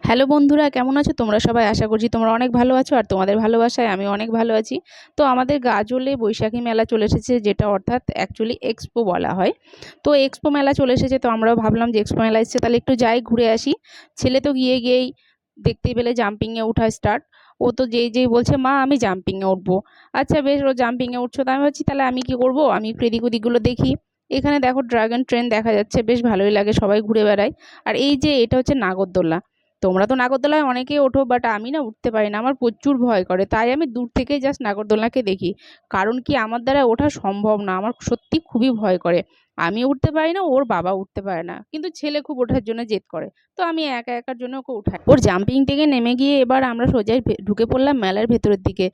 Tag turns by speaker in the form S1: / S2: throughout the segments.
S1: Hello বন্ধুরা, কেমন আছো তোমরা সবাই? আশা করছি তোমরা অনেক ভালো আছো আর তোমাদের ভালোবাসায় আমি অনেক ভালো আছি। তো আমাদের গাজলে বৈশাখী মেলা চলে এসেছে, যেটা অর্থাৎ অ্যাকচুয়ালি এক্সপো বলা হয়। তো এক্সপো মেলা চলে এসেছে, তো আমরাও ভাবলাম যে এক্সপো মেলা এসেছে তাহলে একটু যাই ঘুরে আসি। ছেলে তো গিয়েই দেখতেই পেলে জাম্পিংয়ে ওঠা স্টার্ট। ও তো যেই বলছে মা আমি জাম্পিংয়ে উঠবো। আচ্ছা বেশ, ও জাম্পিংয়ে উঠছো, তো আমি ভাবছি তাহলে আমি কি করব, আমি একটু এদিক ওদিকগুলো দেখি। এখানে দেখো ড্রাগন ট্রেন দেখা যাচ্ছে, বেশ ভালোই লাগে, সবাই ঘুরে বেড়ায়। আর এই যে এটা হচ্ছে নাগরদোল্লা। তোমরা তো নাগরদোলায় অনেকেই ওঠো, বাট আমি না উঠতে পারি না, আমার প্রচুর ভয় করে, তাই আমি দূর থেকেই জাস্ট নাগরদোলনাকে দেখি। কারণ কি আমার দ্বারা ওঠা সম্ভব না, আমার সত্যি খুবই ভয় করে। আমি উঠতে পারি না, ওর বাবা উঠতে পারে না, কিন্তু ছেলে খুব ওঠার জন্য জেদ করে। তো আমি একা একার জন্য ওকে উঠাই। ওর জাম্পিং থেকে নেমে গিয়ে এবার আমরা সোজাই ঢুকে পড়লাম মেলার ভেতরের দিকে।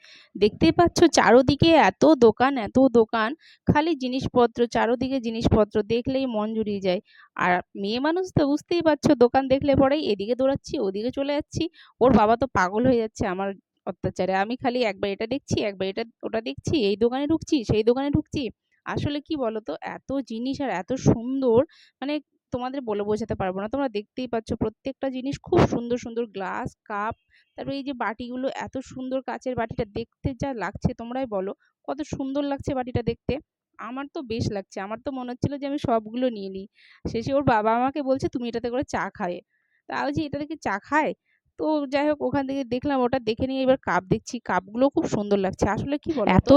S1: দেখতেই পাচ্ছ চারোদিকে এত দোকান এত দোকান, খালি জিনিসপত্র, চারোদিকে জিনিসপত্র দেখলেই মন জুড়িয়ে যায়। আর মেয়ে মানুষ তো বুঝতেই পারছো, দোকান দেখলে পরেই এদিকে দৌড়াচ্ছি ওদিকে চলে যাচ্ছি। ওর বাবা তো পাগল হয়ে যাচ্ছে আমার অত্যাচারে। আমি খালি একবার এটা দেখছি একবার এটা ওটা দেখছি, এই দোকানে ঢুকছি সেই দোকানে ঢুকছি। আসলে কি বলতো, এত জিনিস আর এত সুন্দর, মানে তোমাদের বলে বোঝাতে পারবো না। তোমরা দেখতেই পাচ্ছ প্রত্যেকটা জিনিস খুব সুন্দর সুন্দর, গ্লাস কাপ, তারপরে এই যে বাটিগুলো এত সুন্দর, কাচের বাটিটা দেখতে যা লাগছে তোমরাই বলো, কত সুন্দর লাগছে বাটিটা দেখতে। আমার তো বেশ লাগছে, আমার তো মনে হচ্ছিল যে আমি সবগুলো নিয়ে নিই। শেষে ওর বাবা আমাকে বলছে তুমি এটাতে করে চা খাবে। তা বলছি এটাতে কি চা খায়? তো যাই হোক ওখান থেকে দেখলাম, ওটা দেখে নিয়ে এবার কাপ দেখছি, কাপগুলো খুব সুন্দর লাগছে। আসলে কি বলো, এত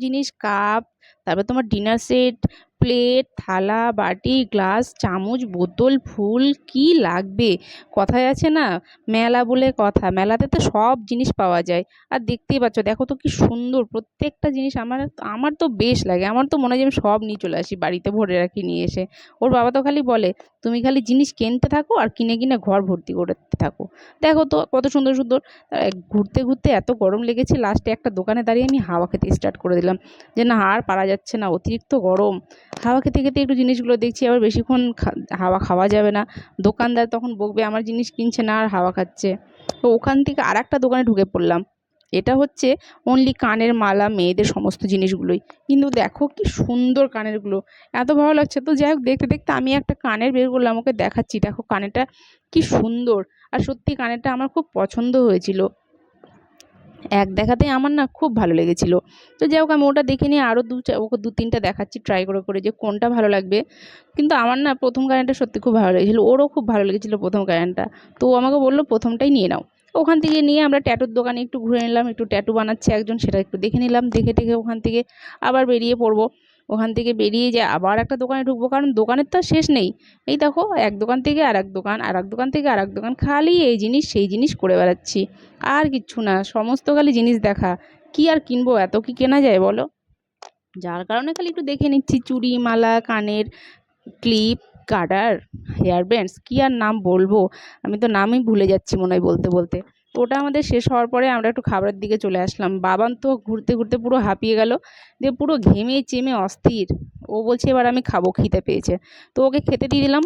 S1: জিনিস কাপ, তারপর তোমার ডিনার সেট, প্লেট থালা বাটি গ্লাস চামচ বোতল ফুল, কি লাগবে? কথায় আছে না, মেলা বলে কথা, মেলাতে তো সব জিনিস পাওয়া যায়। আর দেখতেই পাচ্ছ, দেখো তো কি সুন্দর প্রত্যেকটা জিনিস। আমার আমার তো বেশ লাগে, আমার তো মনে হয় যে আমি সব নিয়ে চলে আসি বাড়িতে, ভরে রাখি নিয়ে এসে। ওর বাবা তো খালি বলে তুমি খালি জিনিস কিনতে থাকো আর কিনে কিনে ঘর ভর্তি করতে থাকো। দেখো তো কত সুন্দর সুন্দর। ঘুরতে ঘুরতে এত গরম লেগেছে, লাস্টে একটা দোকানে দাঁড়িয়ে আমি হাওয়া খেতে স্টার্ট করে দিলাম, যে না আর পারা যাচ্ছে না, অতিরিক্ত গরম। হাওয়া খেতে খেতে একটু জিনিসগুলো দেখছি, আবার বেশিক্ষণ হাওয়া খাওয়া যাবে না, দোকানদার তখন বকবে আমার জিনিস কিনছে না আর হাওয়া খাচ্ছে। তো ওখান থেকে আর একটা দোকানে ঢুকে পড়লাম। এটা হচ্ছে অনলি কানের মালা, মেয়েদের সমস্ত জিনিসগুলোই। কিন্তু দেখো কি সুন্দর কানেরগুলো, এত ভালো লাগছে। তো যাই হোক দেখতে দেখতে আমি একটা কানের বের করলাম, ওকে দেখাচ্ছি দেখো কানেরটা কি সুন্দর। আর সত্যি কানেরটা আমার খুব পছন্দ হয়েছিল, এক দেখাতেই আমার না খুব ভালো লেগেছিল। তো যাই হোক আমি ওটা দেখে নিয়ে আরও ওকে দু তিনটা দেখাচ্ছি ট্রাই করে করে, যে কোনটা ভালো লাগবে। কিন্তু আমার না প্রথম গাড়িটা সত্যি খুব ভালো লেগেছিলো, ওরও খুব ভালো লেগেছিলো প্রথম গাড়িটা। তো ও আমাকে বললো প্রথমটাই নিয়ে নাও। ওখান থেকে নিয়ে আমরা ট্যাটুর দোকানে একটু ঘুরে নিলাম, একটু ট্যাটু বানাচ্ছে একজন, সেটা একটু দেখে নিলাম, দেখে টেখে ওখান থেকে আবার বেরিয়ে পড়বো। ওখান থেকে বেরিয়ে যে আবার একটা দোকানে ঢুকবো, কারণ দোকানের তো আর শেষ নেই। এই দেখো এক দোকান থেকে আর এক দোকান, আর এক দোকান থেকে আর এক দোকান, খালি এই জিনিস সেই জিনিস করে বেড়াচ্ছি। আর কিচ্ছু না, সমস্ত খালি জিনিস দেখা। কি আর কিনবো, এত কি কেনা যায় বলো? যার কারণে খালি একটু দেখে নিচ্ছি, চুড়ি মালা কানের ক্লিপ গার্ডার হেয়ার ব্যান্ডস, কি আর নাম বলবো, আমি তো নামই ভুলে যাচ্ছি মনে হয় বলতে বলতে। তো ওটা আমাদের শেষ হওয়ার পরে আমরা একটু খাবারের দিকে চলে আসলাম। বাবান তো ঘুরতে ঘুরতে পুরো হাঁপিয়ে গেল, দিয়ে পুরো ঘেমে চেমে অস্থির। ও বলছে এবার আমি খাবো, খিদে পেয়েছে। তো ওকে খেতে দিয়ে দিলাম।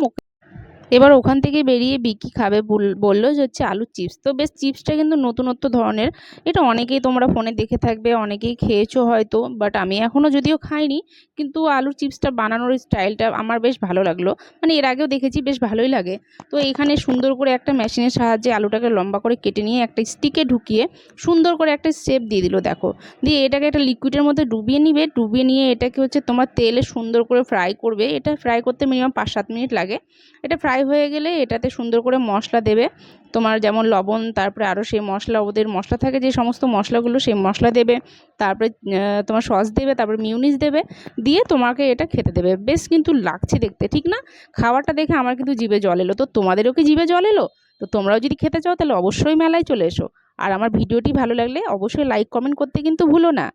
S1: এবার ওখান থেকে বেরিয়ে বিকি খাবে বললো যে হচ্ছে আলুর চিপস। তো বেশ চিপসটা কিন্তু নতুনত্ব ধরনের, এটা অনেকেই তোমরা ফোনে দেখে থাকবে, অনেকেই খেয়েছো হয়তো, বাট আমি এখনও যদিও খাইনি। কিন্তু আলুর চিপসটা বানানোর স্টাইলটা আমার বেশ ভালো লাগলো, মানে এর আগেও দেখেছি বেশ ভালোই লাগে। তো এখানে সুন্দর করে একটা মেশিনের সাহায্যে আলুটাকে লম্বা করে কেটে নিয়ে একটা স্টিকে ঢুকিয়ে সুন্দর করে একটা শেপ দিয়ে দিল দেখো। দিয়ে এটাকে একটা লিকুইডের মধ্যে ডুবিয়ে নিবে, ডুবিয়ে নিয়ে এটাকে হচ্ছে তোমার তেলে সুন্দর করে ফ্রাই করবে। এটা ফ্রাই করতে মিনিমাম 5-7 মিনিট লাগে। এটা ফ্রাই হয়ে গেলে এটাতে সুন্দর করে মশলা দেবে, তোমার যেমন লবণ, তারপরে আরও সেই মশলা, ওদের মশলা থাকে যে সমস্ত মশলাগুলো, সেই মশলা দেবে। তারপরে তোমার সস দেবে, তারপরে মিউনিস দেবে, দিয়ে তোমাকে এটা খেতে দেবে। বেশ কিন্তু লাগছে দেখতে, ঠিক না? খাবারটা দেখে আমার কিন্তু জিভে জল এলো। তো তোমাদেরও কি জিভে জল এলো? তো তোমরাও যদি খেতে চাও তাহলে অবশ্যই মেলায় চলে এসো। আর আমার ভিডিওটি ভালো লাগলে অবশ্যই লাইক কমেন্ট করতে কিন্তু ভুলো না।